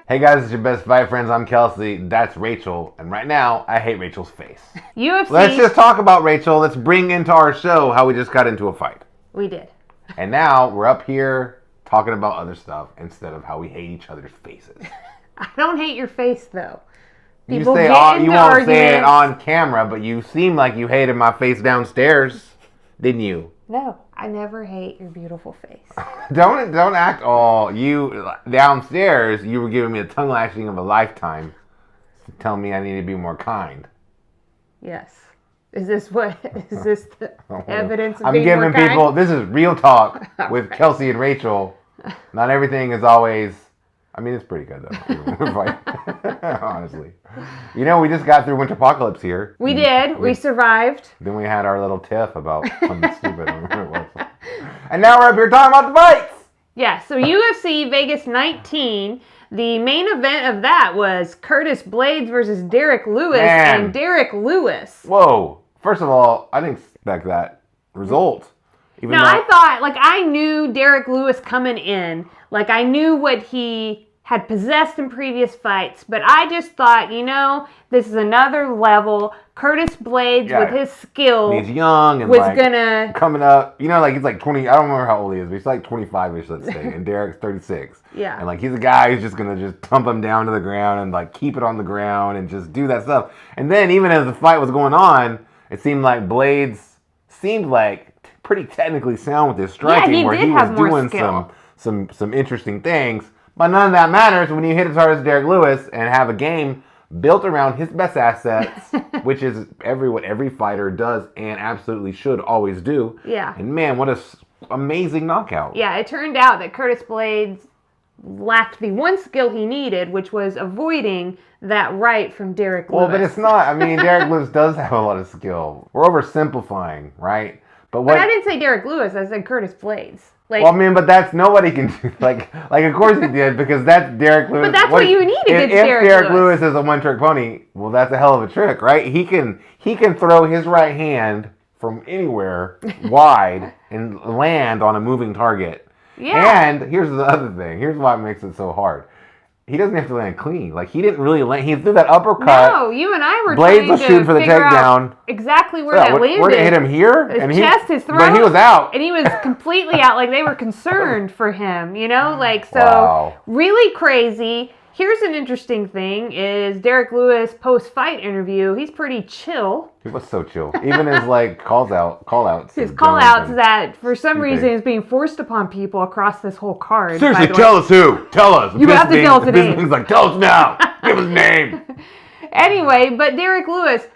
Hey guys, it's your best fight friends. I'm Kelsey. That's Rachel. And right now, I hate Rachel's face. UFC. Let's just talk about Rachel. Let's bring into our show how we just got into a fight. We did. And now we're up here talking about other stuff instead of how we hate each other's faces. I don't hate your face, though. You won't say it on camera, but you seem like you hated my face downstairs, didn't you? No, I never hate your beautiful face. Don't act all you downstairs. You were giving me a tongue lashing of a lifetime, telling me I need to be more kind. Yes. Is this the evidence of I'm being more giving kind? people. This is real talk with Right. Kelsey and Rachel. Not everything is always. I mean, it's pretty good though. Honestly, we just got through Winter Apocalypse here. We did. We survived. Then we had our little tiff about something stupid. I don't remember what it was. And now we're up here talking about the fights. Yeah. So UFC Vegas 19. The main event of that was Curtis Blaydes versus Derrick Lewis, and Derrick Lewis. Whoa! First of all, I didn't expect that result. I knew Derrick Lewis coming in. Like, I knew what he had possessed in previous fights, but I just thought, this is another level. Curtis Blaydes, with his skill, he's young and gonna coming up. He's like 20. I don't remember how old he is, but he's like 25ish, let's say. And Derrick's 36. Yeah. And he's a guy who's just gonna just thump him down to the ground and keep it on the ground and just do that stuff. And then even as the fight was going on, it seemed like Blaydes seemed pretty technically sound with his striking, where he was doing some interesting things. But none of that matters when you hit as hard as Derrick Lewis and have a game built around his best assets, which is what every fighter does and absolutely should always do. Yeah. And man, what a amazing knockout. Yeah, it turned out that Curtis Blaydes lacked the one skill he needed, which was avoiding that right from Derrick Lewis. Well, but it's not. I mean, Derrick Lewis does have a lot of skill. We're oversimplifying, right? But I didn't say Derrick Lewis. I said Curtis Blaydes. But that's nobody can do. Of course he did, because that's Derrick Lewis. But that's what you need against Derrick Lewis. If Derrick Lewis is a one-trick pony, well, that's a hell of a trick, right? He can throw his right hand from anywhere wide and land on a moving target. Yeah. And here's the other thing. Here's why it makes it so hard. He doesn't have to land clean. He didn't really land. He threw that uppercut. No, you and I were Blaydes was shooting for the takedown. Exactly where that landed. Where did it hit him here? His chest, his throat. But he was out. And he was completely out. They were concerned for him, Wow. Really crazy. Here's an interesting thing is Derrick Lewis post-fight interview. He's pretty chill. He was so chill. Even his call-outs. His call-outs that for some reason is being forced upon people across this whole card. Seriously, tell us who. Tell us. You have to tell us the name. He's tell us now. Give us a name. Anyway, but Derrick Lewis,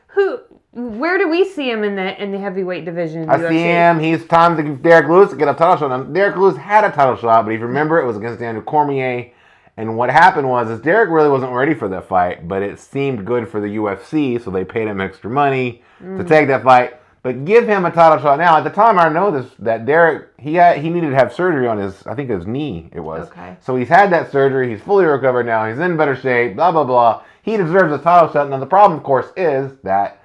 where do we see him in the heavyweight division? I see him. He's time to give Derrick Lewis to get a title shot. Now, Derrick Lewis had a title shot, but if you remember, it was against Daniel Cormier. And what happened was Derrick really wasn't ready for that fight, but it seemed good for the UFC, so they paid him extra money to take that fight. But give him a title shot now. At the time, I know that Derrick, he needed to have surgery on his knee, it was. Okay. So he's had that surgery. He's fully recovered now. He's in better shape, blah, blah, blah. He deserves a title shot. Now, the problem, of course, is that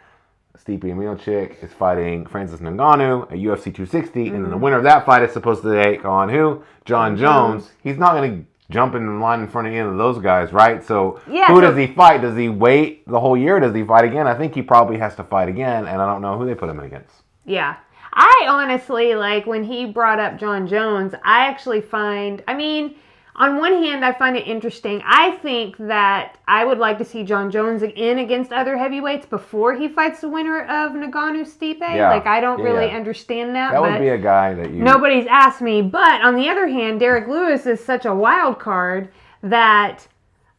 Stipe Miocic is fighting Francis Ngannou at UFC 260, and then the winner of that fight is supposed to take on who? John Jones. He's not going to jump in the line in front of any of those guys, right? So does he fight? Does he wait the whole year? Does he fight again? I think he probably has to fight again, and I don't know who they put him in against. Yeah. I honestly, when he brought up John Jones, I actually find, on one hand, I find it interesting. I think that I would like to see John Jones in against other heavyweights before he fights the winner of Ngannou-Stipe. Yeah. I don't really understand that. That would be a guy that you... Nobody's asked me. But on the other hand, Derrick Lewis is such a wild card that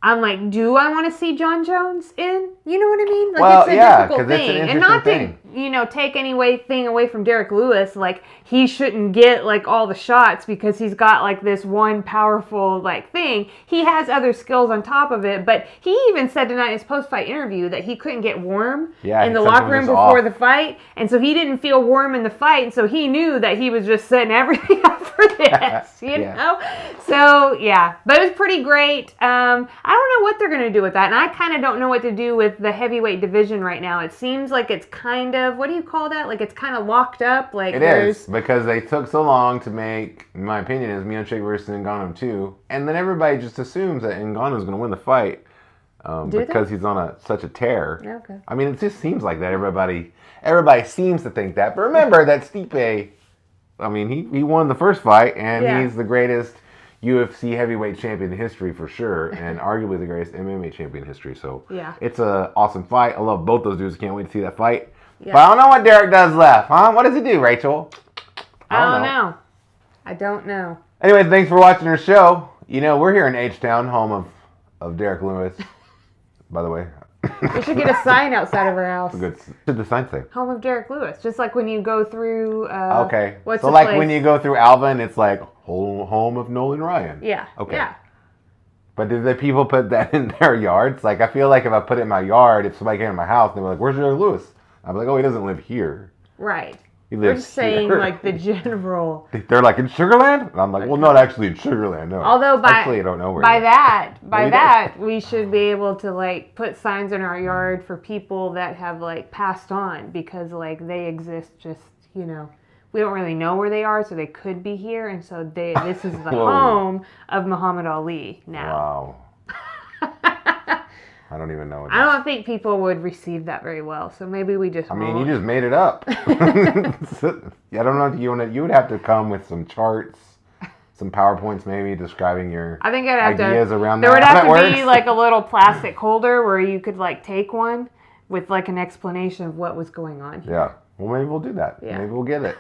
I'm do I want to see John Jones in? You know what I mean? It's a difficult thing. And not to, take anything away from Derrick Lewis, he shouldn't get, all the shots because he's got, this one powerful, thing. He has other skills on top of it, but he even said tonight in his post-fight interview that he couldn't get warm in the locker room before the fight, and so he didn't feel warm in the fight, and so he knew that he was just setting everything up for this, you know? So, yeah. But it was pretty great. I don't know what they're going to do with that, and I kind of don't know what to do with the heavyweight division right now. It seems like it's kind of of, what do you call that? Like, it's kind of locked up. Like, It is, because they took so long to make, in my opinion, is Miocic versus Ngannou 2. And then everybody just assumes that Ngannou's going to win the fight because he's on such a tear. Okay. I mean, it just seems like that. Everybody seems to think that. But remember that Stipe, I mean, he won the first fight, and he's the greatest UFC heavyweight champion in history for sure, and arguably the greatest MMA champion in history. So it's an awesome fight. I love both those dudes. Can't wait to see that fight. Yeah. But I don't know what Derrick does left, huh? What does he do, Rachel? I don't know. I don't know. Anyway, thanks for watching our show. You know, we're here in H-Town, home of Derrick Lewis. By the way. We should get a sign outside of our house. What should the sign say? Home of Derrick Lewis. Just like when you go through... okay. What's so like place? When you go through Alvin, it's like home of Nolan Ryan. Yeah. Okay. Yeah. But did the people put that in their yards? Like, I feel like if I put it in my yard, if somebody came to my house, they were like, where's Derrick Lewis? I'd be like, oh, he doesn't live here. Right. He lives We're just saying, here. like, the general... They're like, in Sugarland? And I'm like, well, not actually in Sugarland, no. Although actually, I don't know where by that, we should be able to, like, put signs in our yard for people that have, like, passed on, because, like, they exist just, you know... We don't really know where they are, so they could be here, and so this is the home of Muhammad Ali now. Wow. I don't even know. I don't think people would receive that very well, so maybe we just. I mean, you just made it up. I don't know if you would have to come with some charts, some PowerPoints, maybe describing your. I think I'd have ideas around there that. There would have to be like a little plastic holder where you could like take one with like an explanation of what was going on here. Yeah. Well, maybe we'll do that. Yeah. Maybe we'll get it.